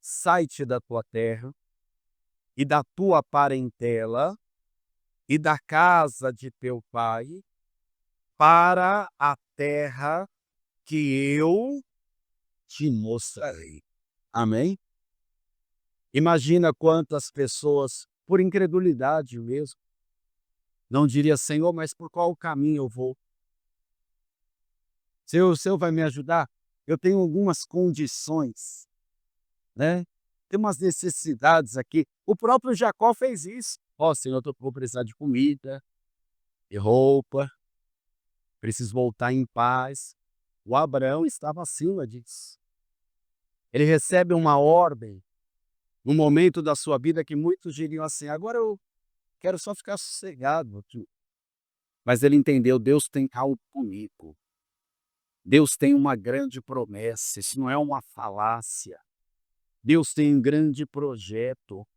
sai-te da tua terra e da tua parentela e da casa de teu pai para a terra que eu te mostrarei. Amém? Imagina quantas pessoas, por incredulidade mesmo, não diria, Senhor, mas por qual caminho eu vou? O Senhor vai me ajudar? Eu tenho algumas condições, né? Tem umas necessidades aqui. O próprio Jacó fez isso. Ó, Senhor, eu vou precisar de comida, de roupa, preciso voltar em paz. O Abraão estava acima disso. Ele recebe uma ordem no momento da sua vida que muitos diriam assim, agora eu quero só ficar sossegado. Tio. Mas ele entendeu, Deus tem algo comigo. Deus tem uma grande promessa, isso não é uma falácia. Deus tem um grande projeto.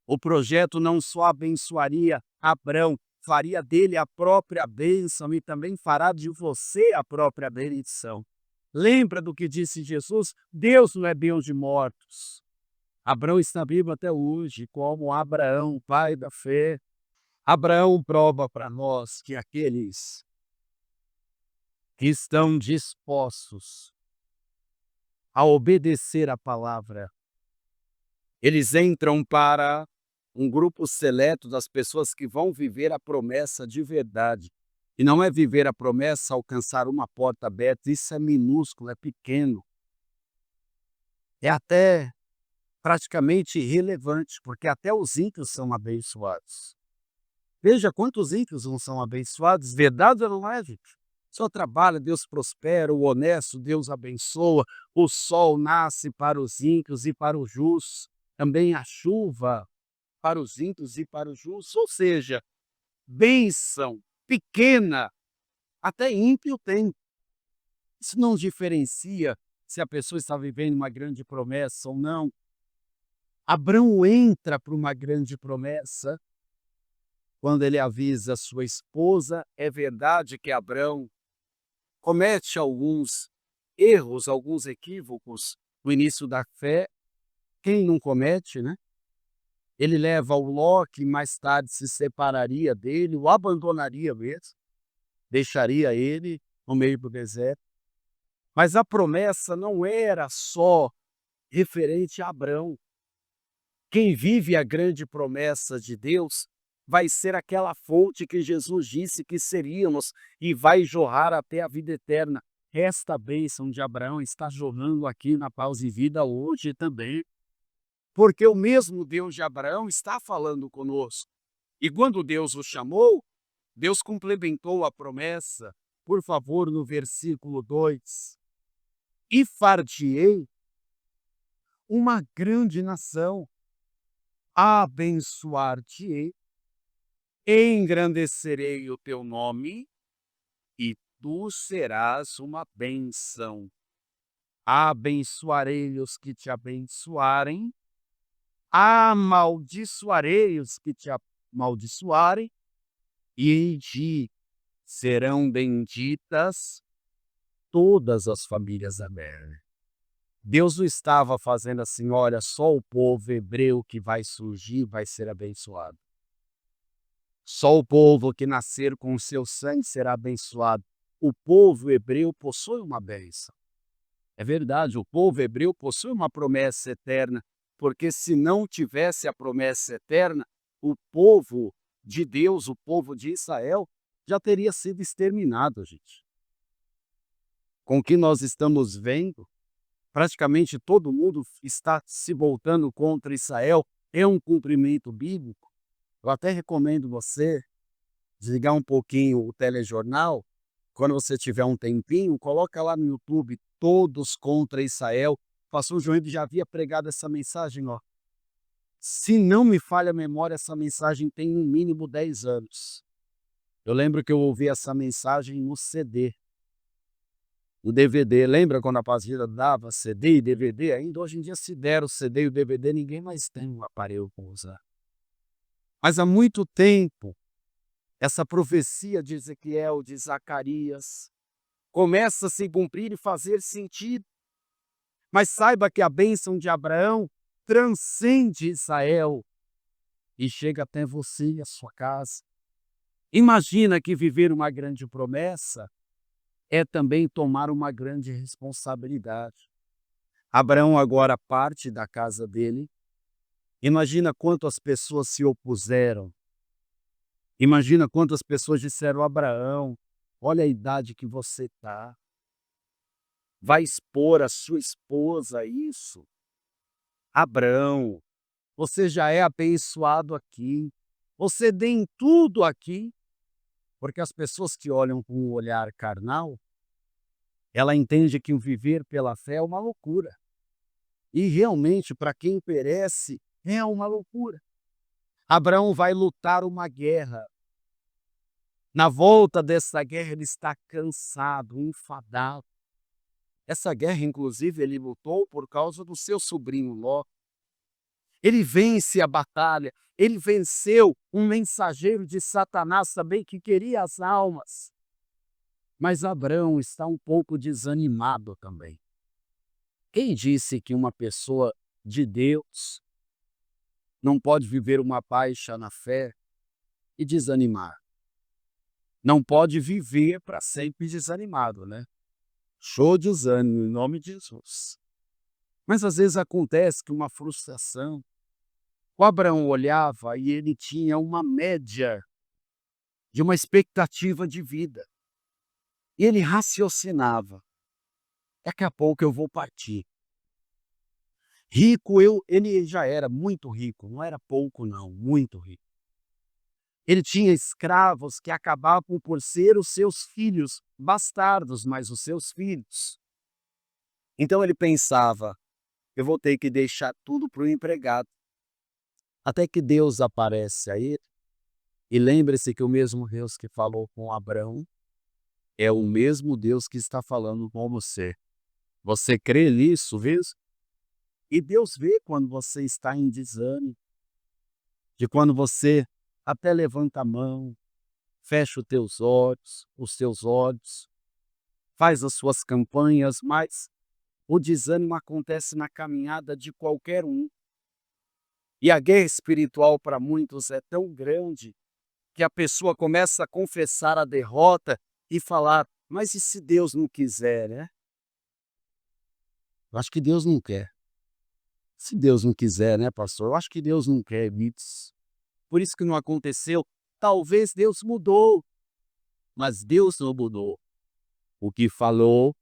O projeto não só abençoaria Abraão, faria dele a própria bênção e também fará de você a própria bendição. Lembra do que disse Jesus? Deus não é Deus de mortos. Abraão está vivo até hoje, como Abraão, pai da fé. Abraão prova para nós que aqueles que estão dispostos a obedecer a palavra, eles entram para um grupo seleto das pessoas que vão viver a promessa de verdade. E não é viver a promessa, alcançar uma porta aberta, isso é minúsculo, é pequeno. É até praticamente irrelevante, porque até os ímpios são abençoados. Veja quantos ímpios não são abençoados, verdade ou não é, gente? Só trabalha, Deus prospera, o honesto, Deus abençoa, o sol nasce para os ímpios e para os justos, também a chuva para os ímpios e para os justos, ou seja, bênção pequena, até ímpio tem. Isso não diferencia se a pessoa está vivendo uma grande promessa ou não. Abraão entra para uma grande promessa quando ele avisa sua esposa. É verdade que Abraão comete alguns erros, alguns equívocos no início da fé. Quem não comete, né? Ele leva o Ló, que mais tarde se separaria dele, o abandonaria mesmo, deixaria ele no meio do deserto. Mas a promessa não era só referente a Abraão. Quem vive a grande promessa de Deus vai ser aquela fonte que Jesus disse que seríamos e vai jorrar até a vida eterna. Esta bênção de Abraão está jorrando aqui na Pausa e Vida hoje também, porque o mesmo Deus de Abraão está falando conosco. E quando Deus o chamou, Deus complementou a promessa, por favor, no versículo 2. E far-te-ei uma grande nação, abençoar-te-ei, engrandecerei o teu nome, e tu serás uma bênção. Abençoarei os que te abençoarem, amaldiçoarei os que te amaldiçoarem, e em ti serão benditas todas as famílias da terra. Deus não estava fazendo assim, olha, só o povo hebreu que vai surgir vai ser abençoado. Só o povo que nascer com o seu sangue será abençoado. O povo hebreu possui uma bênção. É verdade, o povo hebreu possui uma promessa eterna, porque se não tivesse a promessa eterna, o povo de Deus, o povo de Israel, já teria sido exterminado, gente. Com o que nós estamos vendo, praticamente todo mundo está se voltando contra Israel, é um cumprimento bíblico. Eu até recomendo você desligar um pouquinho o telejornal, quando você tiver um tempinho, coloca lá no YouTube, Todos contra Israel. O pastor João já havia pregado essa mensagem, ó. Se não me falha a memória, essa mensagem tem no mínimo 10 anos. Eu lembro que eu ouvi essa mensagem no CD. O DVD, lembra quando a pastora dava CD e DVD? Ainda hoje em dia se der o CD e o DVD, ninguém mais tem um aparelho para usar. Mas há muito tempo, essa profecia de Ezequiel, de Zacarias, começa a se cumprir e fazer sentido. Mas saiba que a bênção de Abraão transcende Israel e chega até você e a sua casa. Imagina que viver uma grande promessa é também tomar uma grande responsabilidade. Abraão agora parte da casa dele. Imagina quantas pessoas se opuseram. Imagina quantas pessoas disseram: Abraão, olha a idade que você está. Vai expor a sua esposa a isso? Abraão, você já é abençoado aqui. Você tem tudo aqui. Porque as pessoas que olham com um olhar carnal, ela entende que o viver pela fé é uma loucura. E realmente, para quem perece, é uma loucura. Abraão vai lutar uma guerra. Na volta dessa guerra, ele está cansado, enfadado. Essa guerra, inclusive, ele lutou por causa do seu sobrinho Ló. Ele vence a batalha. Ele venceu um mensageiro de Satanás também que queria as almas. Mas Abraão está um pouco desanimado também. Quem disse que uma pessoa de Deus não pode viver uma baixa na fé e desanimar? Não pode viver para sempre desanimado, né? Show de desânimo, em nome de Jesus. Mas às vezes acontece que uma frustração. O Abraão olhava e ele tinha uma média de uma expectativa de vida. E ele raciocinava: daqui a pouco eu vou partir. Rico, ele já era muito rico, não era pouco não, muito rico. Ele tinha escravos que acabavam por ser os seus filhos, bastardos, mas os seus filhos. Então ele pensava: eu vou ter que deixar tudo para o empregado. Até que Deus aparece a ele, e lembre-se que o mesmo Deus que falou com Abraão é o mesmo Deus que está falando com você. Você crê nisso mesmo? E Deus vê quando você está em desânimo, de quando você até levanta a mão, fecha os teus olhos, faz as suas campanhas, mas o desânimo acontece na caminhada de qualquer um. E a guerra espiritual para muitos é tão grande que a pessoa começa a confessar a derrota e falar: mas e se Deus não quiser, né? Eu acho que Deus não quer. Se Deus não quiser, né, pastor? Eu acho que Deus não quer, Bits. Por isso que não aconteceu. Talvez Deus mudou, mas Deus não mudou. O que falou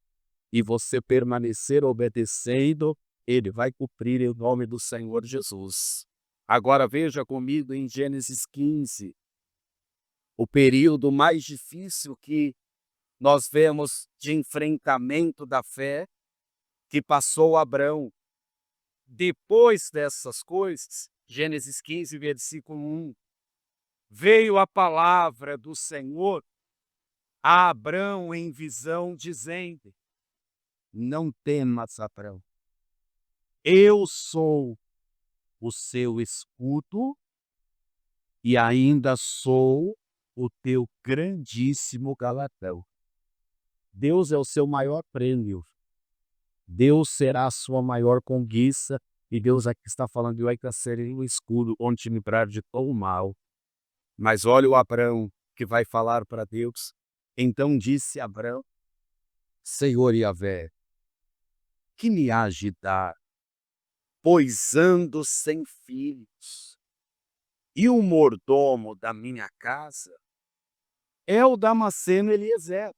e você permanecer obedecendo, Ele vai cumprir em nome do Senhor Jesus. Agora veja comigo em Gênesis 15, o período mais difícil que nós vemos de enfrentamento da fé que passou Abraão. Depois dessas coisas, Gênesis 15, versículo 1, veio a palavra do Senhor a Abrão em visão, dizendo: não temas, Abrão, eu sou o seu escudo e ainda sou o teu grandíssimo galardão. Deus é o seu maior prêmio. Deus será a sua maior conquista. E Deus aqui está falando: eu ainda serei o escudo onde te livrar de todo o mal. Mas olha o Abrão que vai falar para Deus. Então disse Abrão: Senhor Yahvé, que me há de dar, pois ando sem filhos, e o mordomo da minha casa é o Damasceno Eliezer.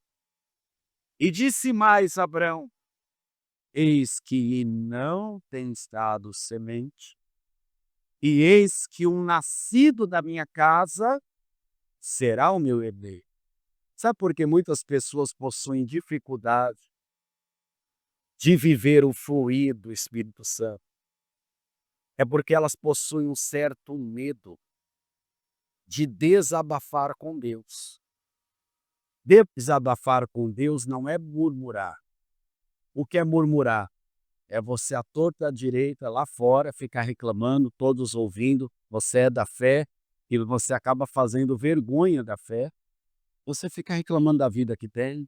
E disse mais Abrão: eis que não tens dado semente, e eis que um nascido da minha casa será o meu herdeiro. Sabe por que muitas pessoas possuem dificuldade de viver o fluir do Espírito Santo? É porque elas possuem um certo medo de desabafar com Deus. Desabafar com Deus não é murmurar. O que é murmurar? É você à torta à direita, lá fora, ficar reclamando, todos ouvindo, você é da fé, e você acaba fazendo vergonha da fé. Você fica reclamando da vida que tem,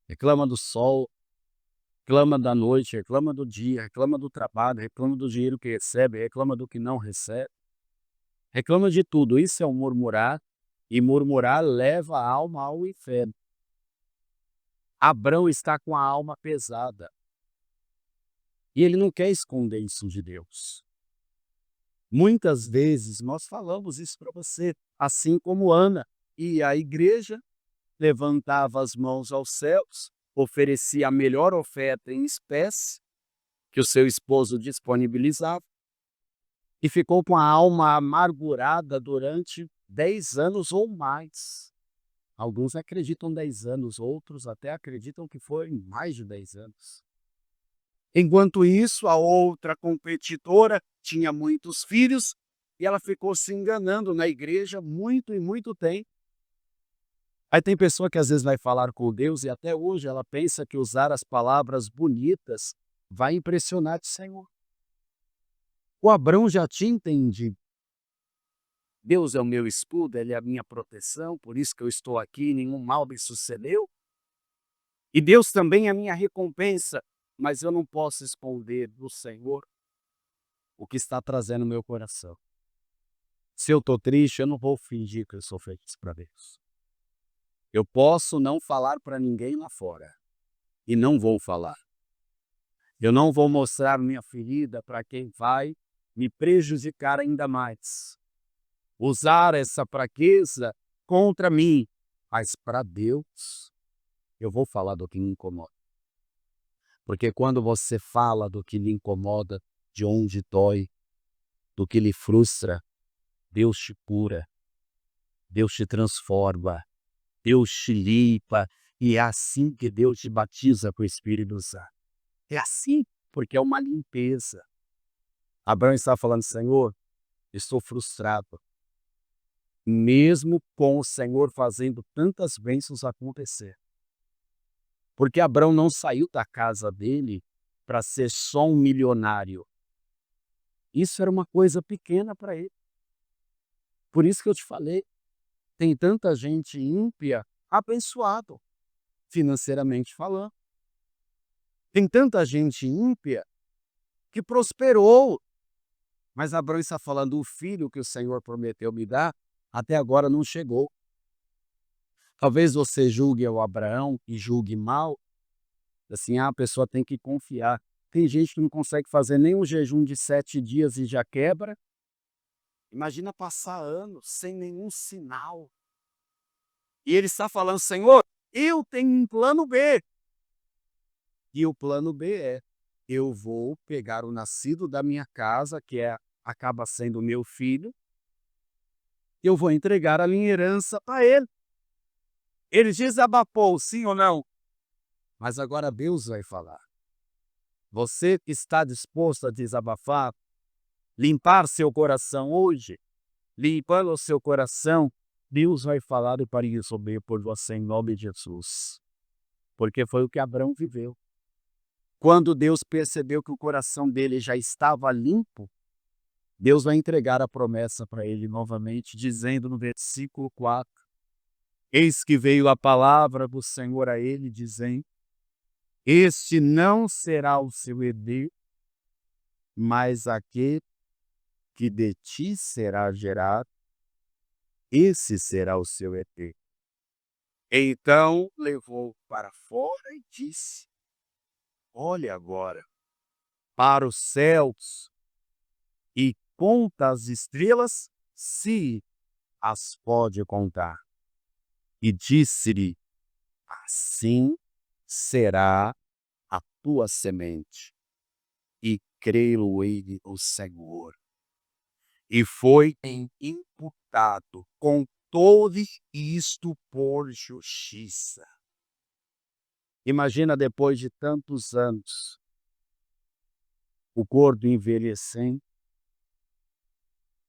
reclama do sol, Reclama da noite, reclama do dia, reclama do trabalho, reclama do dinheiro que recebe, reclama do que não recebe, reclama de tudo. Isso é um murmurar, e murmurar leva a alma ao inferno. Abrão está com a alma pesada. E ele não quer esconder isso de Deus. Muitas vezes nós falamos isso para você, assim como Ana e a igreja levantava as mãos aos céus, oferecia a melhor oferta em espécie que o seu esposo disponibilizava e ficou com a alma amargurada durante 10 anos ou mais. Alguns acreditam 10 anos, outros até acreditam que foi mais de 10 anos. Enquanto isso, a outra competidora tinha muitos filhos e ela ficou se enganando na igreja muito e muito tempo. Aí tem pessoa que às vezes vai falar com Deus e até hoje ela pensa que usar as palavras bonitas vai impressionar o Senhor. O Abrão já tinha entendido. Deus é o meu escudo, Ele é a minha proteção, por isso que eu estou aqui, nenhum mal me sucedeu. E Deus também é a minha recompensa, mas eu não posso esconder do Senhor o que está trazendo no meu coração. Se eu estou triste, eu não vou fingir que eu sou feliz para Deus. Eu posso não falar para ninguém lá fora, e não vou falar. Eu não vou mostrar minha ferida para quem vai me prejudicar ainda mais. Usar essa fraqueza contra mim, mas para Deus, eu vou falar do que me incomoda. Porque quando você fala do que lhe incomoda, de onde dói, do que lhe frustra, Deus te cura, Deus te transforma, Deus te limpa, e é assim que Deus te batiza com o Espírito Santo. É assim, porque é uma limpeza. Abraão está falando, Senhor, estou frustrado. Mesmo com o Senhor fazendo tantas bênçãos acontecer. Porque Abraão não saiu da casa dele para ser só um milionário. Isso era uma coisa pequena para ele. Por isso que eu te falei, tem tanta gente ímpia abençoado, financeiramente falando. Tem tanta gente ímpia que prosperou. Mas Abraão está falando, o filho que o Senhor prometeu me dar, até agora não chegou. Talvez você julgue o Abraão e julgue mal, assim, a pessoa tem que confiar. Tem gente que não consegue fazer nem um jejum de 7 dias e já quebra. Imagina passar anos sem nenhum sinal. E ele está falando, Senhor, eu tenho um plano B. E o plano B é, eu vou pegar o nascido da minha casa, que acaba sendo meu filho, eu vou entregar a minha herança para ele. Ele desabafou, sim ou não? Mas agora Deus vai falar. Você que está disposto a desabafar, limpar seu coração hoje, limpando o seu coração, Deus vai falar e para resolver por você em nome de Jesus. Porque foi o que Abraão viveu. Quando Deus percebeu que o coração dele já estava limpo, Deus vai entregar a promessa para ele novamente, dizendo no versículo 4, eis que veio a palavra do Senhor a ele, dizendo, este não será o seu herdeiro, mas aquele que de ti será gerado, esse será o seu herdeiro. Então levou para fora e disse, olhe agora para os céus e conta as estrelas, se as pode contar. E disse-lhe, assim será a tua semente. E crê-lo ele o Senhor. E foi imputado com todo isto por justiça. Imagina depois de tantos anos, o gordo envelhecendo,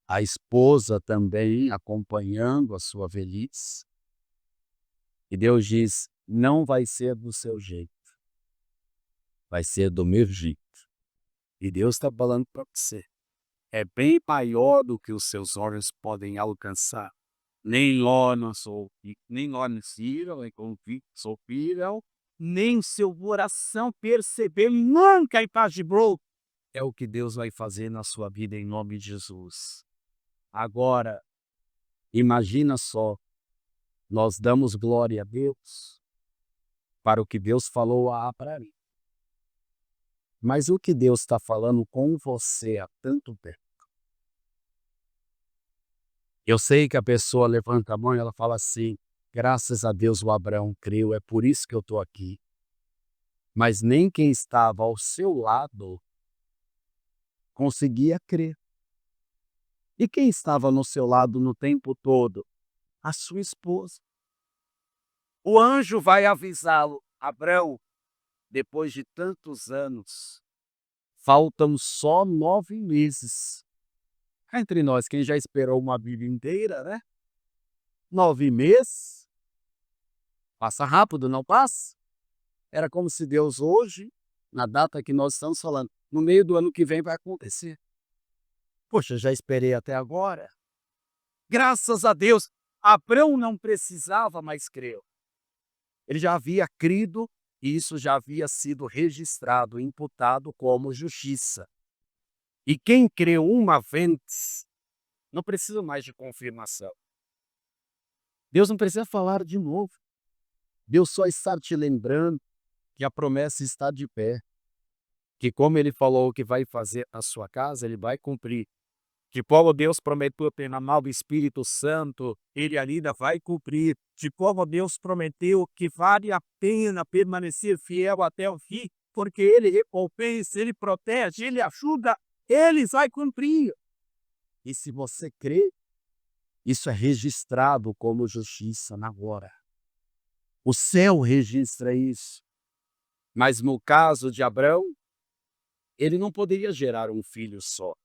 a esposa também acompanhando a sua velhice. E Deus diz, não vai ser do seu jeito, vai ser do meu jeito. E Deus está falando para você, é bem maior do que os seus olhos podem alcançar. Nem olhos ouviram, nem convictos ouviram, nem o seu coração perceber, nunca impossible. É o que Deus vai fazer na sua vida em nome de Jesus. Agora, imagina só, nós damos glória a Deus para o que Deus falou a Abraão. Mas o que Deus está falando com você há tanto tempo? Eu sei que a pessoa levanta a mão e ela fala assim, graças a Deus o Abraão creu, é por isso que eu estou aqui. Mas nem quem estava ao seu lado conseguia crer. E quem estava no seu lado no tempo todo? A sua esposa. O anjo vai avisá-lo, Abraão, depois de tantos anos, faltam só 9 meses. Cá entre nós, quem já esperou uma vida inteira, né? 9 meses, passa rápido, não passa? Era como se Deus hoje, na data que nós estamos falando, no meio do ano que vem vai acontecer. Poxa, já esperei até agora. Graças a Deus, Abraão não precisava mais crer. Ele já havia crido e isso já havia sido registrado, imputado como justiça. E quem creu uma vez, não precisa mais de confirmação. Deus não precisa falar de novo. Deus só está te lembrando que a promessa está de pé. Que como Ele falou que vai fazer na sua casa, Ele vai cumprir. Que como Deus prometeu derramar o Espírito Santo, Ele ainda vai cumprir. De como Deus prometeu que vale a pena permanecer fiel até o fim, porque Ele recompensa, Ele protege, Ele ajuda, Ele vai cumprir. E se você crê, isso é registrado como justiça na hora. O céu registra isso. Mas no caso de Abraão, ele não poderia gerar um filho só.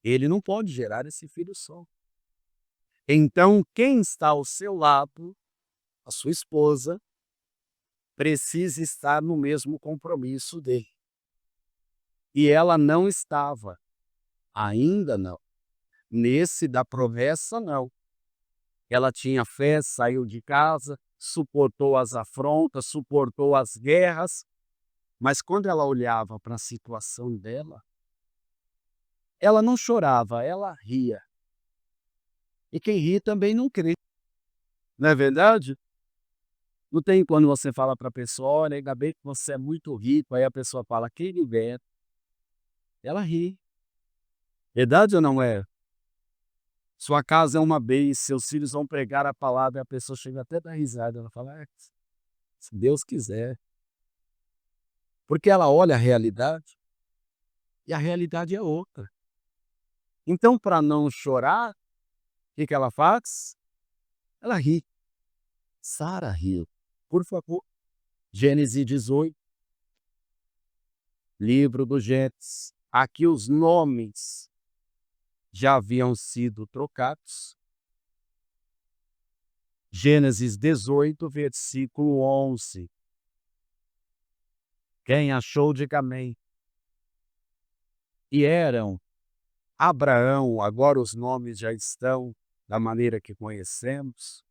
Ele não pode gerar esse filho só. Então, quem está ao seu lado, a sua esposa, precisa estar no mesmo compromisso dele. E ela não estava, ainda não. Nesse da promessa, não. Ela tinha fé, saiu de casa, suportou as afrontas, suportou as guerras, mas quando ela olhava para a situação dela, ela não chorava, ela ria. E quem ri também não crê. Não é verdade? Não tem quando você fala para a pessoa, olha, ainda bem que você é muito rico, aí a pessoa fala, quem lhe dera. Ela ri. Verdade ou não é? Sua casa é uma bênção, seus filhos vão pregar a palavra e a pessoa chega até a dar risada. Ela fala, se Deus quiser. Porque ela olha a realidade e a realidade é outra. Então, para não chorar, o que ela faz? Ela ri. Sara riu. Por favor. Gênesis 18. Livro do Gênesis. Aqui os nomes já haviam sido trocados. Gênesis 18, versículo 11. Quem achou, diga amém. E eram Abraão, agora os nomes já estão da maneira que conhecemos,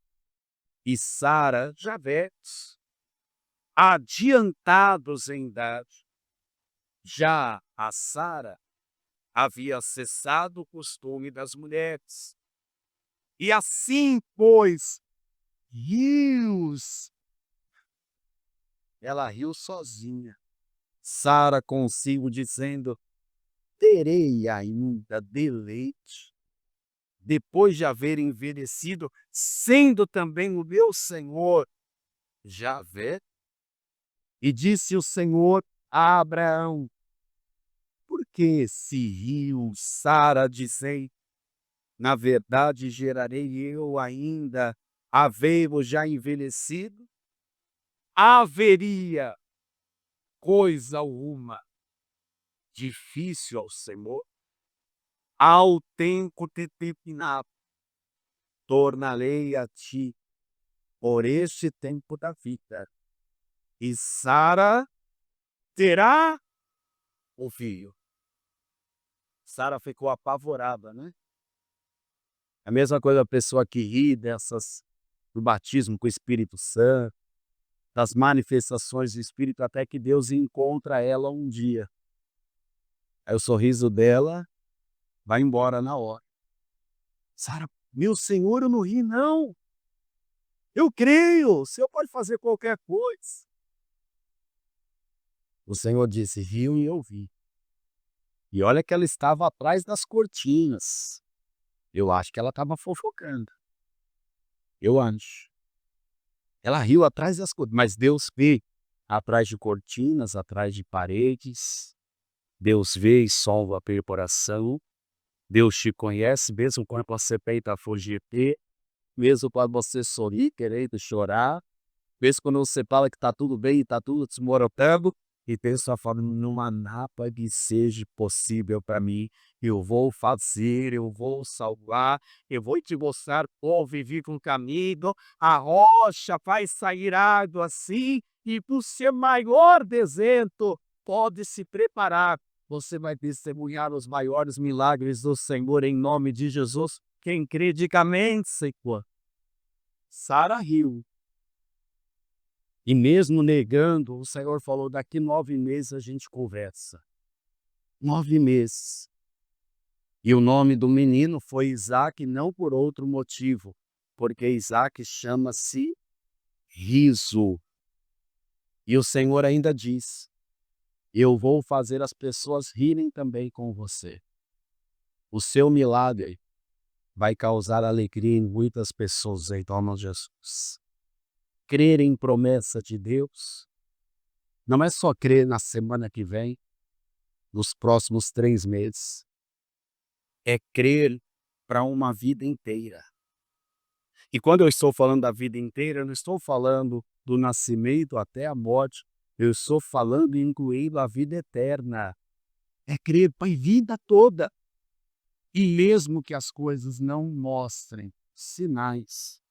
e Sara, já velhos, adiantados em idade. Já a Sara havia cessado o costume das mulheres. E assim, pois, rios. Ela riu sozinha. Sara consigo dizendo, terei ainda deleite, depois de haver envelhecido, sendo também o meu Senhor já velho? E disse o Senhor a Abraão, por que se riu Sara, dizendo, na verdade gerarei eu ainda, havendo já envelhecido? Haveria coisa alguma difícil ao Senhor? Ao tempo determinado, tornarei a ti por este tempo da vida. E Sara terá o filho. Sara ficou apavorada, né? A mesma coisa a pessoa que ri do batismo com o Espírito Santo. das manifestações do Espírito até que Deus encontra ela um dia. Aí o sorriso dela vai embora na hora. Sara, meu Senhor, eu não ri não. Eu creio, o Senhor pode fazer qualquer coisa. O Senhor disse, riu e eu vi. E olha que ela estava atrás das cortinas. Eu acho que ela estava fofocando. Eu acho. Ela riu atrás das cortinas, mas Deus vê atrás de cortinas, atrás de paredes. Deus vê e solva a perforação. Deus te conhece, mesmo quando você tenta fugir, mesmo quando você sorri, querendo chorar, mesmo quando você fala que está tudo bem e está tudo desmoronando, e Deus está falando, numa napa que seja possível para mim, eu vou fazer, eu vou salvar, eu vou te mostrar como viver com o caminho, a rocha faz sair água assim, e por ser maior deserto, pode se preparar. Você vai testemunhar os maiores milagres do Senhor em nome de Jesus. Quem crê, diga amém, Senhor. Sara riu. E mesmo negando, o Senhor falou, daqui 9 meses a gente conversa. 9 meses. E o nome do menino foi Isaque, não por outro motivo, porque Isaque chama-se riso. E o Senhor ainda diz, eu vou fazer as pessoas rirem também com você. O seu milagre vai causar alegria em muitas pessoas em nome de Jesus. Crer em promessa de Deus não é só crer na semana que vem, nos próximos 3 meses. É crer para uma vida inteira. E quando eu estou falando da vida inteira, eu não estou falando do nascimento até a morte. Eu estou falando incluindo a vida eterna. É crer para a vida toda. E mesmo que as coisas não mostrem sinais,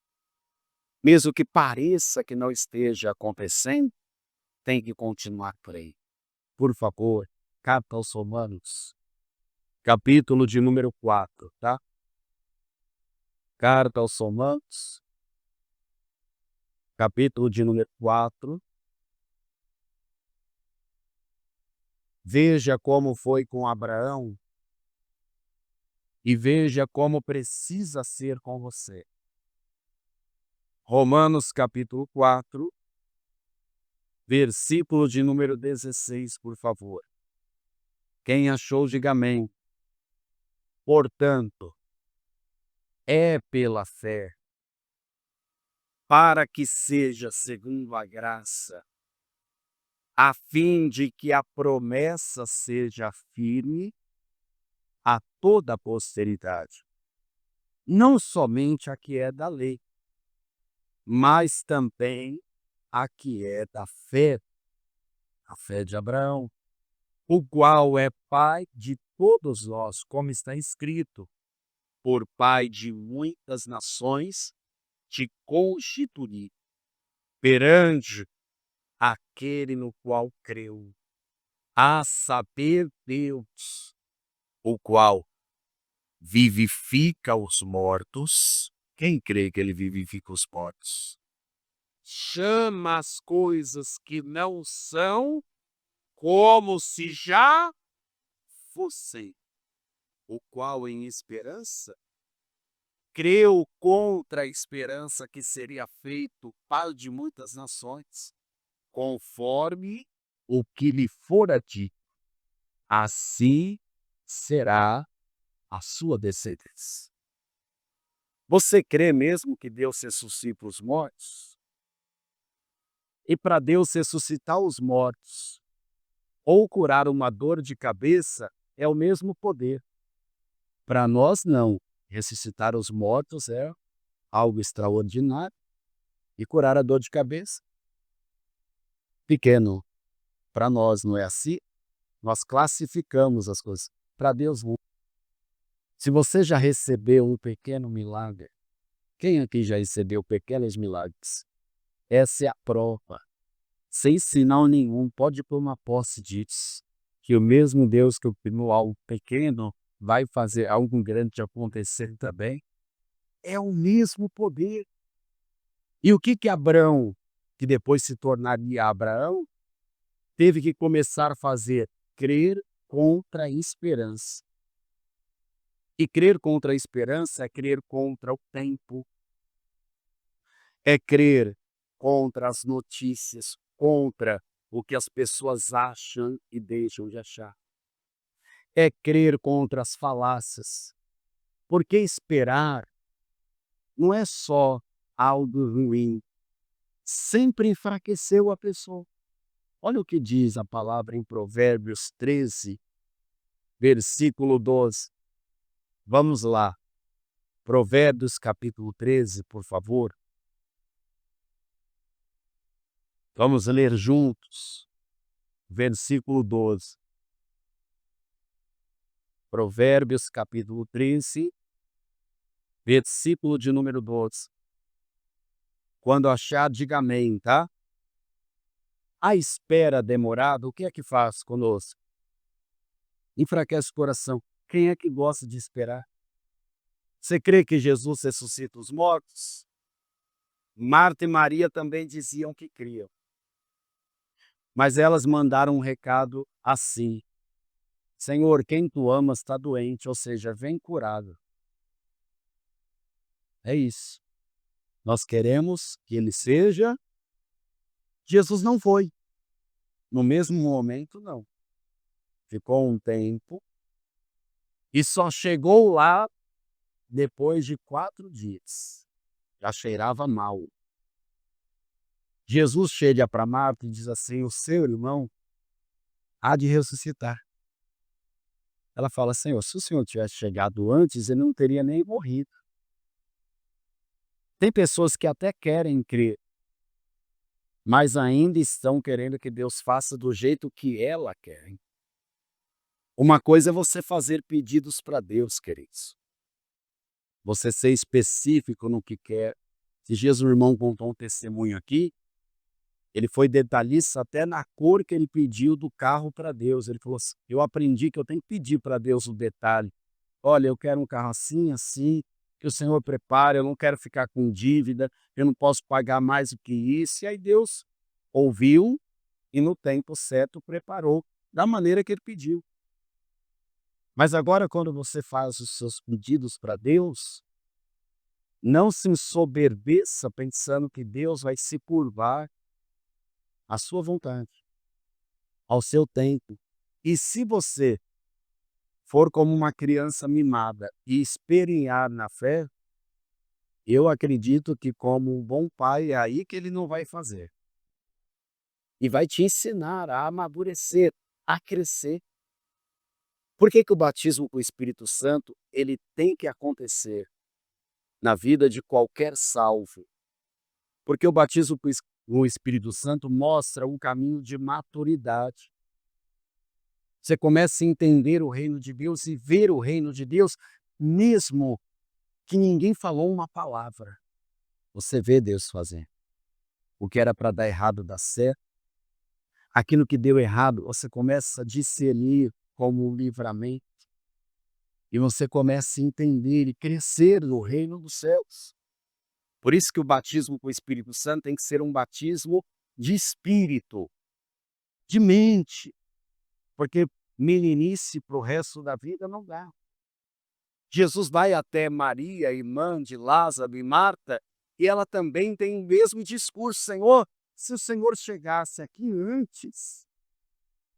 mesmo que pareça que não esteja acontecendo, tem que continuar por aí. Por favor, carta aos Romanos, capítulo de número 4, tá? Carta aos Romanos, capítulo de número 4. Veja como foi com Abraão e veja como precisa ser com você. Romanos capítulo 4, versículo de número 16, por favor. Quem achou, diga amém. Portanto, é pela fé, para que seja segundo a graça, a fim de que a promessa seja firme a toda a posteridade, não somente a que é da lei, mas também a que é da fé, a fé de Abraão, o qual é pai de todos nós, como está escrito, por pai de muitas nações, te constituí perante aquele no qual creu, a saber Deus, o qual vivifica os mortos. Quem crê que ele vivifica os mortos? Chama as coisas que não são como se já fossem, o qual em esperança creu contra a esperança que seria feito pai de muitas nações, conforme o que lhe fora dito, assim será a sua descendência. Você crê mesmo que Deus ressuscita os mortos? E para Deus ressuscitar os mortos, ou curar uma dor de cabeça, é o mesmo poder. Para nós, não. Ressuscitar os mortos é algo extraordinário. E curar a dor de cabeça, pequeno. Para nós não é assim. Nós classificamos as coisas. Para Deus, não. Se você já recebeu um pequeno milagre, quem aqui já recebeu pequenos milagres? Essa é a prova. Sem sinal nenhum, pode pôr uma posse disso, que o mesmo Deus que operou algo pequeno vai fazer algo grande acontecer também. É o mesmo poder. E o que Abraão que depois se tornaria Abraão, teve que começar a fazer crer contra a esperança. E crer contra a esperança é crer contra o tempo, é crer contra as notícias, contra o que as pessoas acham e deixam de achar. É crer contra as falácias, porque esperar não é só algo ruim, sempre enfraqueceu a pessoa. Olha o que diz a palavra em Provérbios 13, versículo 12. Vamos lá. Provérbios capítulo 13, por favor. Vamos ler juntos. Versículo 12. Provérbios capítulo 13, versículo de número 12. Quando achar, diga amém, tá? A espera demorada, o que é que faz conosco? Enfraquece o coração. Quem é que gosta de esperar? Você crê que Jesus ressuscita os mortos? Marta e Maria também diziam que criam. Mas elas mandaram um recado assim: Senhor, quem tu amas está doente, ou seja, vem curado. É isso. Nós queremos que ele seja. Jesus não foi. No mesmo momento, não. Ficou um tempo e só chegou lá depois de 4 dias. Já cheirava mal. Jesus chega para Marta e diz assim: o seu irmão há de ressuscitar. Ela fala: Senhor, se o Senhor tivesse chegado antes, ele não teria nem morrido. Tem pessoas que até querem crer, mas ainda estão querendo que Deus faça do jeito que ela quer. Uma coisa é você fazer pedidos para Deus, queridos. Você ser específico no que quer. Esses dias o irmão contou um testemunho aqui. Ele foi detalhista até na cor que ele pediu do carro para Deus. Ele falou assim: eu aprendi que eu tenho que pedir para Deus o detalhe. Olha, eu quero um carro assim, assim, que o Senhor prepare, eu não quero ficar com dívida, eu não posso pagar mais do que isso. E aí Deus ouviu e no tempo certo preparou da maneira que ele pediu. Mas agora quando você faz os seus pedidos para Deus, não se ensoberbeça pensando que Deus vai se curvar à sua vontade, ao seu tempo. E se você for como uma criança mimada e espernear na fé, eu acredito que como um bom pai é aí que ele não vai fazer. E vai te ensinar a amadurecer, a crescer. Por que que o batismo com o Espírito Santo ele tem que acontecer na vida de qualquer salvo? Porque o batismo com o Espírito Santo mostra um caminho de maturidade. Você começa a entender o reino de Deus e ver o reino de Deus, mesmo que ninguém falou uma palavra. Você vê Deus fazendo. O que era para dar errado dá certo. Aquilo que deu errado, você começa a discernir como um livramento. E você começa a entender e crescer no reino dos céus. Por isso que o batismo com o Espírito Santo tem que ser um batismo de espírito, de mente. Porque meninice para o resto da vida não dá. Jesus vai até Maria, irmã de Lázaro e Marta, e ela também tem o mesmo discurso: Senhor, se o Senhor chegasse aqui antes,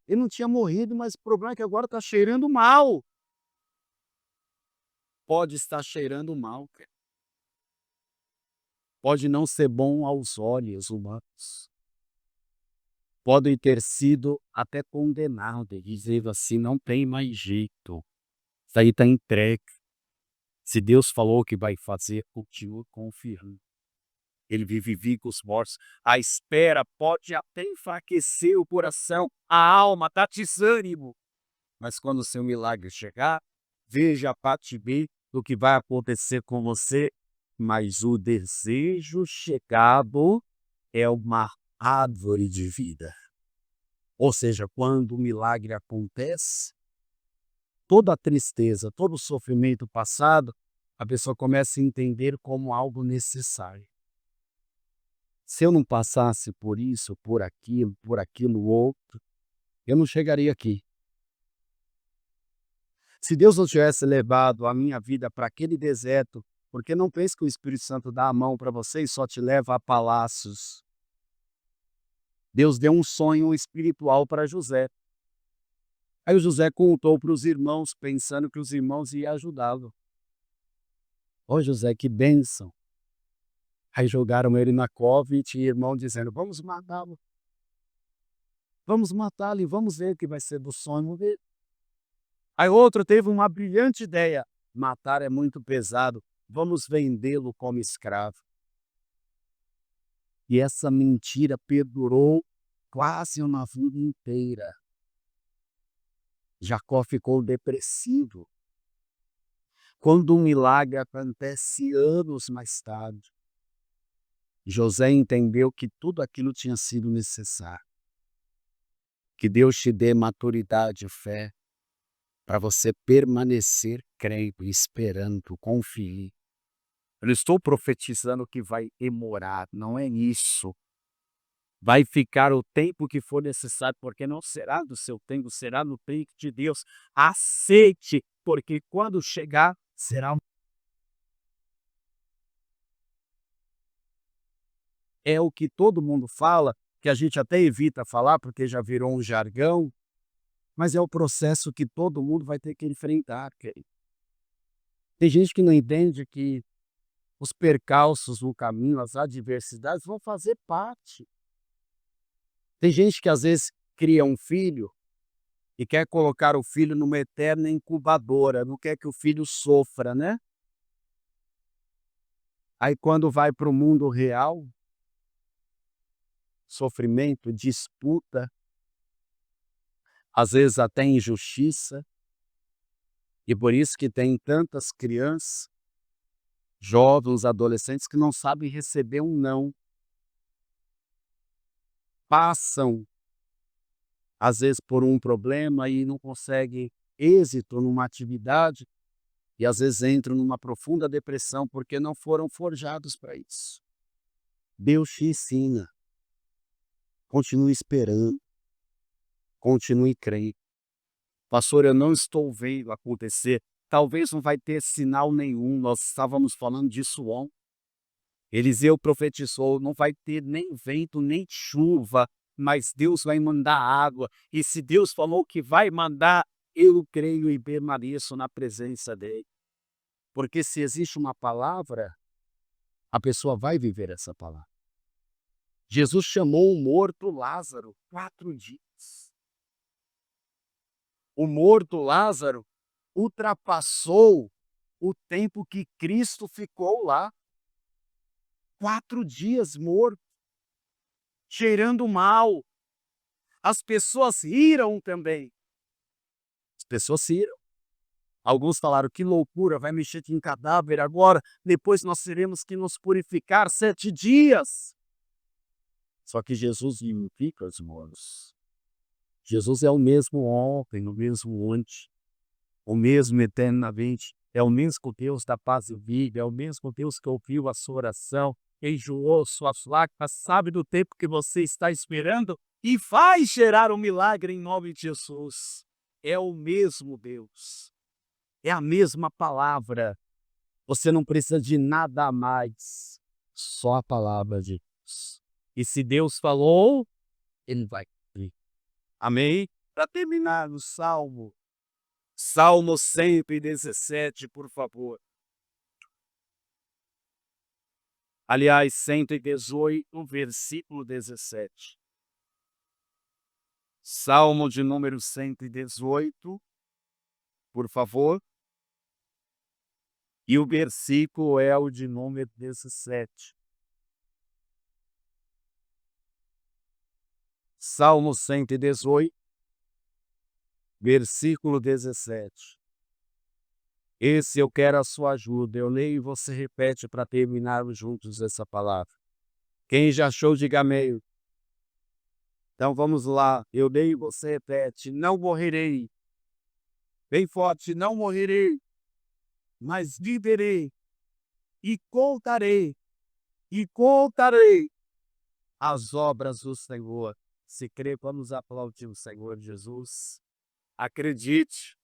ele não tinha morrido, mas o problema é que agora está cheirando mal. Pode estar cheirando mal, cara. Pode não ser bom aos olhos humanos. Podem ter sido até condenados, dizendo assim: não tem mais jeito. Isso aí está entregue. Se Deus falou que vai fazer, continua confiando. Ele vivifica os mortos. A espera pode até enfraquecer o coração, a alma, dá desânimo. Mas quando o seu milagre chegar, veja a parte B do que vai acontecer com você. Mas o desejo chegado é uma árvore de vida. Ou seja, quando o milagre acontece, toda a tristeza, todo o sofrimento passado, a pessoa começa a entender como algo necessário. Se eu não passasse por isso, por aquilo outro, eu não chegaria aqui. Se Deus não tivesse levado a minha vida para aquele deserto, porque não pense que o Espírito Santo dá a mão para você e só te leva a palácios. Deus deu um sonho espiritual para José. Aí o José contou para os irmãos, pensando que os irmãos iam ajudá-lo. Ô José, que bênção! Aí jogaram ele na cova e tinha irmão dizendo, vamos matá-lo. Vamos matá-lo e vamos ver o que vai ser do sonho dele. Aí outro teve uma brilhante ideia, matar é muito pesado, vamos vendê-lo como escravo. E essa mentira perdurou quase uma vida inteira. Jacó ficou depressivo. Quando um milagre acontece anos mais tarde, José entendeu que tudo aquilo tinha sido necessário. Que Deus te dê maturidade e fé para você permanecer crendo, esperando, confiar. Eu não estou profetizando que vai demorar, não é isso. Vai ficar o tempo que for necessário, porque não será do seu tempo, será no tempo de Deus. Aceite, porque quando chegar, será. É o que todo mundo fala, que a gente até evita falar, porque já virou um jargão, mas é o processo que todo mundo vai ter que enfrentar, querido. Tem gente que não entende que os percalços no caminho, as adversidades vão fazer parte. Tem gente que às vezes cria um filho e quer colocar o filho numa eterna incubadora, não quer que o filho sofra, né? Aí quando vai para o mundo real, sofrimento, disputa, às vezes até injustiça, e por isso que tem tantas crianças, jovens, adolescentes que não sabem receber um não. Passam, às vezes, por um problema e não conseguem êxito numa atividade, e às vezes entram numa profunda depressão porque não foram forjados para isso. Deus te ensina. Continue esperando. Continue crendo. Pastor, eu não estou vendo acontecer. Talvez não vai ter sinal nenhum. Nós estávamos falando disso ontem. Eliseu profetizou, não vai ter nem vento, nem chuva, mas Deus vai mandar água. E se Deus falou que vai mandar, eu creio e permaneço na presença dele. Porque se existe uma palavra, a pessoa vai viver essa palavra. Jesus chamou o morto Lázaro 4 dias. O morto Lázaro ultrapassou o tempo que Cristo ficou lá. 4 dias morto, cheirando mal. As pessoas riram também. As pessoas riram. Alguns falaram, que loucura, vai mexer em cadáver agora, depois nós teremos que nos purificar 7 dias. Só que Jesus vivifica os mortos. Jesus é o mesmo ontem, o mesmo ontem, o mesmo eternamente. É o mesmo Deus da paz e vida, é o mesmo Deus que ouviu a sua oração, enjoou suas lágrimas, sabe do tempo que você está esperando e vai gerar um milagre em nome de Jesus. É o mesmo Deus, é a mesma palavra. Você não precisa de nada a mais, só a palavra de Deus. E se Deus falou, Ele vai cumprir. Amém? Para terminar no Salmo 117, por favor. Aliás, 118, versículo 17. Salmo de número 118, por favor. E o versículo é o de número 17. Salmo 118, versículo 17. Esse eu quero a sua ajuda. Eu leio e você repete para terminarmos juntos essa palavra. Quem já achou, diga amém. Então vamos lá. Eu leio e você repete. Não morrerei. Bem forte, não morrerei, mas viverei e contarei as obras do Senhor. Se crê, vamos aplaudir o Senhor Jesus. Acredite,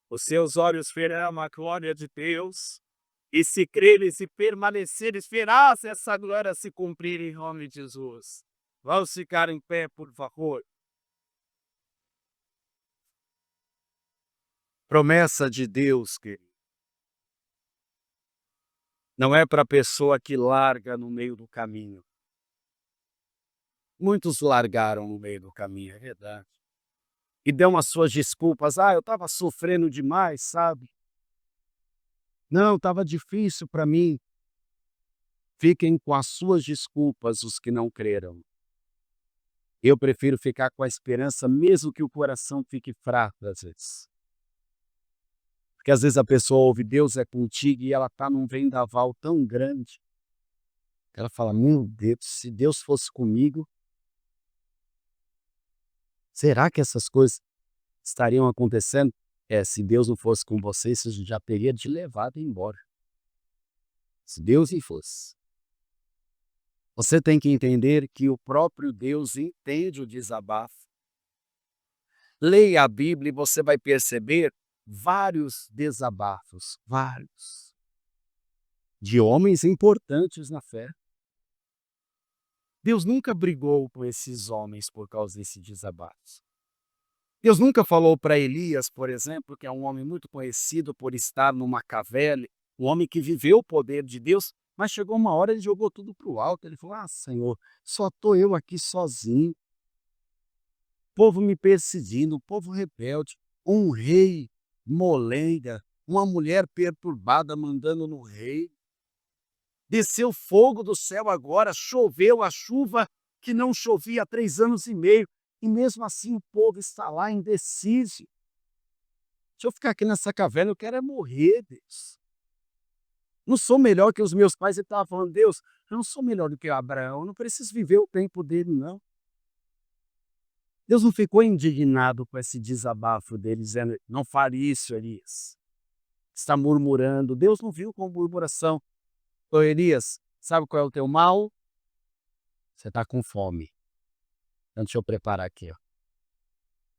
os seus olhos verão a glória de Deus. E se creres e permaneceres, verás essa glória se cumprir em nome de Jesus. Vamos ficar em pé, por favor. Promessa de Deus, querido. Não é para a pessoa que larga no meio do caminho. Muitos largaram no meio do caminho, é verdade. E dão as suas desculpas. Eu estava sofrendo demais, sabe? Não, estava difícil para mim. Fiquem com as suas desculpas os que não creram. Eu prefiro ficar com a esperança, mesmo que o coração fique fraco às vezes. Porque às vezes a pessoa ouve Deus é contigo e ela está num vendaval tão grande. Ela fala, meu Deus, se Deus fosse comigo, será que essas coisas estariam acontecendo? Se Deus não fosse com você, você já teria te levado embora. Se Deus não fosse. Você tem que entender que o próprio Deus entende o desabafo. Leia a Bíblia e você vai perceber vários desabafos, vários, de homens importantes na fé. Deus nunca brigou com esses homens por causa desse desabafo. Deus nunca falou para Elias, por exemplo, que é um homem muito conhecido por estar numa caverna, um homem que viveu o poder de Deus, mas chegou uma hora, ele jogou tudo para o alto. Ele falou, Senhor, só estou eu aqui sozinho. O povo me perseguindo, o povo rebelde, um rei molenga, uma mulher perturbada mandando no rei. Desceu fogo do céu agora, choveu a chuva que não chovia há 3 anos e meio. E mesmo assim o povo está lá indeciso. Se eu ficar aqui nessa caverna, eu quero é morrer, Deus. Não sou melhor que os meus pais. Ele estava falando, Deus, eu não sou melhor do que Abraão, eu não preciso viver o tempo dele, não. Deus não ficou indignado com esse desabafo dele, dizendo, não fale isso, Elias. Está murmurando. Deus não viu com murmuração. Ô Elias, sabe qual é o teu mal? Você está com fome. Então deixa eu preparar aqui. Ó.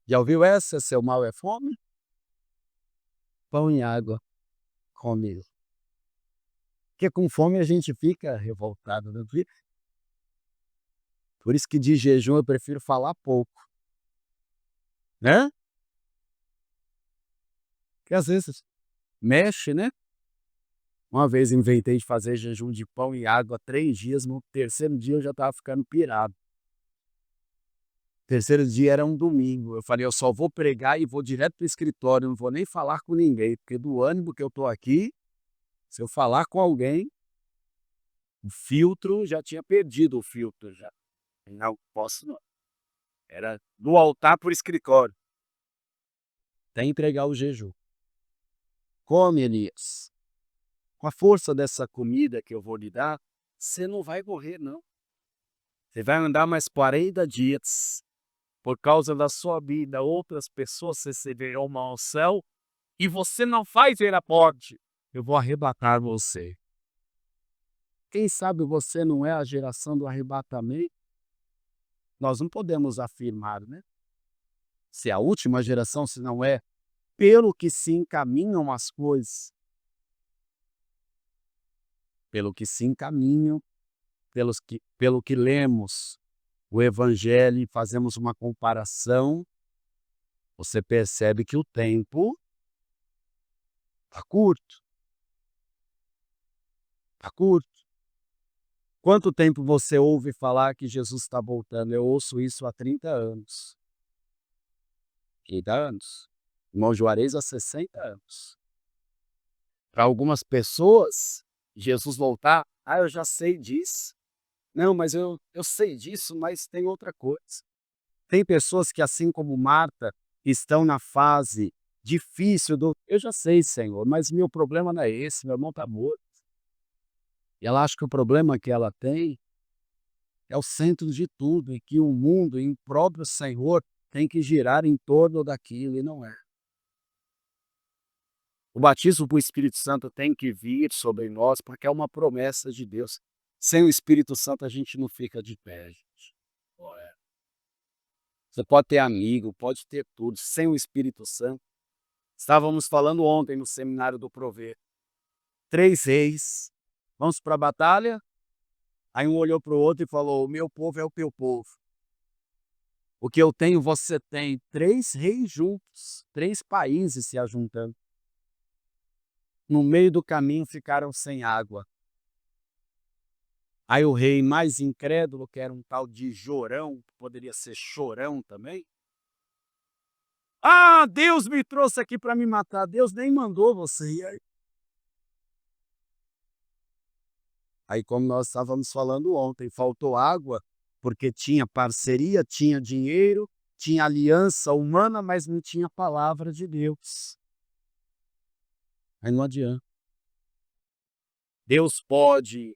Já ouviu essa? Seu mal é fome? Pão e água. Come. Porque com fome a gente fica revoltado, não fica? Por isso que de jejum eu prefiro falar pouco. Né? Porque às vezes mexe, né? Uma vez inventei de fazer jejum de pão e água 3 dias, no terceiro dia eu já estava ficando pirado. O terceiro dia era um domingo, eu falei, eu só vou pregar e vou direto para o escritório, não vou nem falar com ninguém, porque do ânimo que eu estou aqui, se eu falar com alguém, o filtro, já tinha perdido o filtro já. Não posso não. Era do altar para o escritório. Até entregar o jejum. Come, Elias. Com a força dessa comida que eu vou lhe dar, você não vai morrer, não. Você vai andar mais 40 dias. Por causa da sua vida, outras pessoas receberão mal ao céu e você não vai ver a morte. Eu vou arrebatar você. Quem sabe você não é a geração do arrebatamento? Nós não podemos afirmar, né? Se é a última geração, se não é, pelo que se encaminham as coisas. Pelo que se encaminham, pelo que lemos o Evangelho e fazemos uma comparação, você percebe que o tempo está curto. Está curto. Quanto tempo você ouve falar que Jesus está voltando? Eu ouço isso há 30 anos. 30 anos. Irmão Juarez há 60 anos. Para algumas pessoas, Jesus voltar, eu já sei disso. Não, mas eu sei disso, mas tem outra coisa. Tem pessoas que, assim como Marta, estão na fase difícil do eu já sei, Senhor, mas meu problema não é esse, meu irmão está morto. E ela acha que o problema que ela tem é o centro de tudo e que o mundo, e o próprio Senhor, tem que girar em torno daquilo, e não é. O batismo com o Espírito Santo tem que vir sobre nós, porque é uma promessa de Deus. Sem o Espírito Santo a gente não fica de pé, gente. Olha, você pode ter amigo, pode ter tudo, sem o Espírito Santo. Estávamos falando ontem no seminário do Prover. 3 reis, vamos para a batalha? Aí um olhou para o outro e falou: o meu povo é o teu povo. O que eu tenho, você tem. 3 reis juntos, 3 países se ajuntando. No meio do caminho ficaram sem água. Aí o rei mais incrédulo, que era um tal de Jorão, poderia ser Chorão também. Ah, Deus me trouxe aqui para me matar. Deus nem mandou você ir. Aí, como nós estávamos falando ontem, faltou água, porque tinha parceria, tinha dinheiro, tinha aliança humana, mas não tinha palavra de Deus. Aí não adianta. Deus pode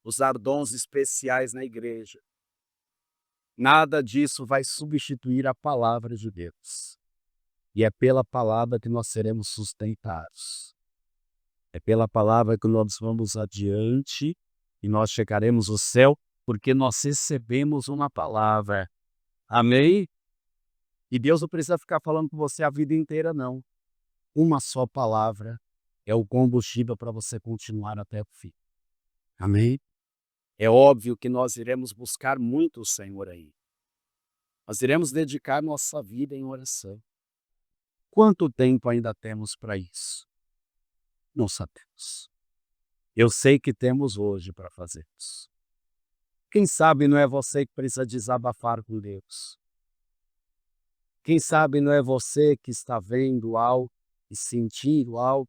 usar dons especiais na igreja. Nada disso vai substituir a palavra de Deus. E é pela palavra que nós seremos sustentados. É pela palavra que nós vamos adiante e nós chegaremos ao céu, porque nós recebemos uma palavra. Amém? E Deus não precisa ficar falando com você a vida inteira, não. Uma só palavra é o combustível para você continuar até o fim. Amém? É óbvio que nós iremos buscar muito o Senhor aí. Nós iremos dedicar nossa vida em oração. Quanto tempo ainda temos para isso? Não sabemos. Eu sei que temos hoje para fazer isso. Quem sabe não é você que precisa desabafar com Deus. Quem sabe não é você que está vendo algo e sentindo algo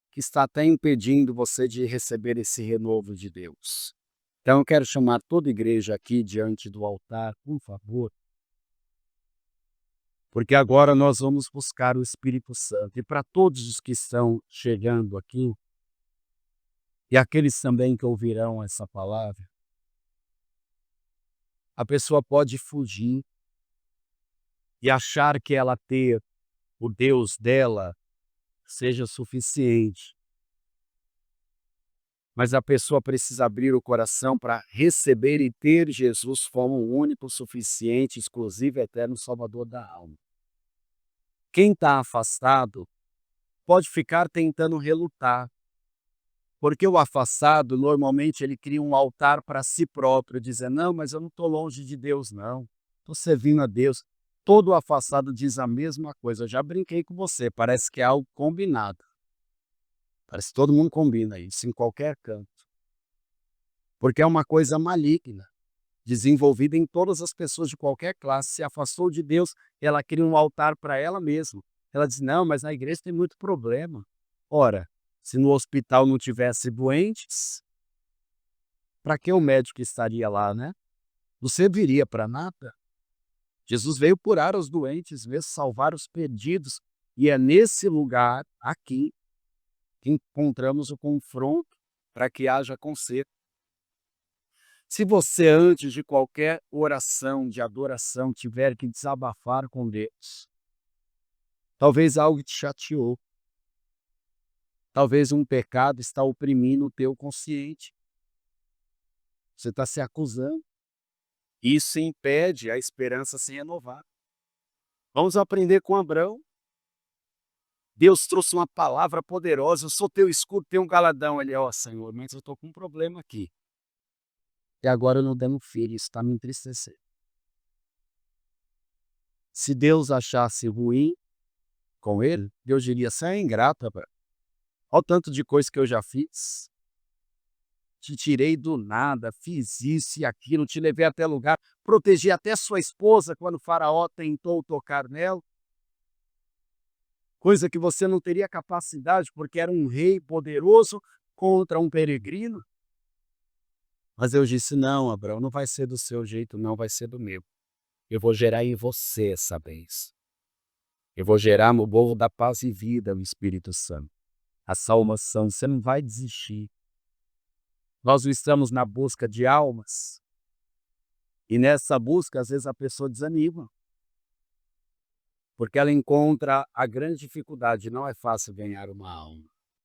que está até impedindo você de receber esse renovo de Deus. Então eu quero chamar toda a igreja aqui diante do altar, por favor, porque agora nós vamos buscar o Espírito Santo. E para todos os que estão chegando aqui, e aqueles também que ouvirão essa palavra, a pessoa pode fugir e achar que ela ter o Deus dela seja suficiente. Mas a pessoa precisa abrir o coração para receber e ter Jesus como o único, suficiente, exclusivo, eterno Salvador da alma. Quem está afastado pode ficar tentando relutar, porque o afastado, normalmente, ele cria um altar para si próprio, dizendo, não, mas eu não estou longe de Deus, não. Estou servindo a Deus. Todo afastado diz a mesma coisa. Eu já brinquei com você, parece que é algo combinado. Parece que todo mundo combina isso, em qualquer canto. Porque é uma coisa maligna, desenvolvida em todas as pessoas de qualquer classe. Se afastou de Deus, ela cria um altar para ela mesma. Ela diz, não, mas na igreja tem muito problema. Ora, se no hospital não tivesse doentes, para que o médico estaria lá, né? Não serviria para nada. Jesus veio curar os doentes, veio salvar os perdidos. E é nesse lugar, aqui, que encontramos o confronto para que haja conserto. Se você, antes de qualquer oração de adoração, tiver que desabafar com Deus, talvez algo te chateou, talvez um pecado está oprimindo o teu consciente, você está se acusando, isso impede a esperança se renovar. Vamos aprender com Abraão. Deus trouxe uma palavra poderosa, eu sou teu escudo, teu galadão. Ele, ó Senhor, mas eu estou com um problema aqui. E agora eu não dando filho, isso está me entristecendo. Se Deus achasse ruim com ele, Deus diria, você é ingrato, rapaz. Olha o tanto de coisa que eu já fiz. Te tirei do nada, fiz isso e aquilo, te levei até lugar, protegi até sua esposa quando o faraó tentou tocar nela. Coisa que você não teria capacidade, porque era um rei poderoso contra um peregrino. Mas eu disse, não, Abraão, não vai ser do seu jeito, não, vai ser do meu. Eu vou gerar em você essa bênção. Eu vou gerar no povo da paz e vida, o Espírito Santo. A salvação, você não vai desistir. Nós estamos na busca de almas. E nessa busca, às vezes, a pessoa desanima. Porque ela encontra a grande dificuldade, não é fácil ganhar uma alma.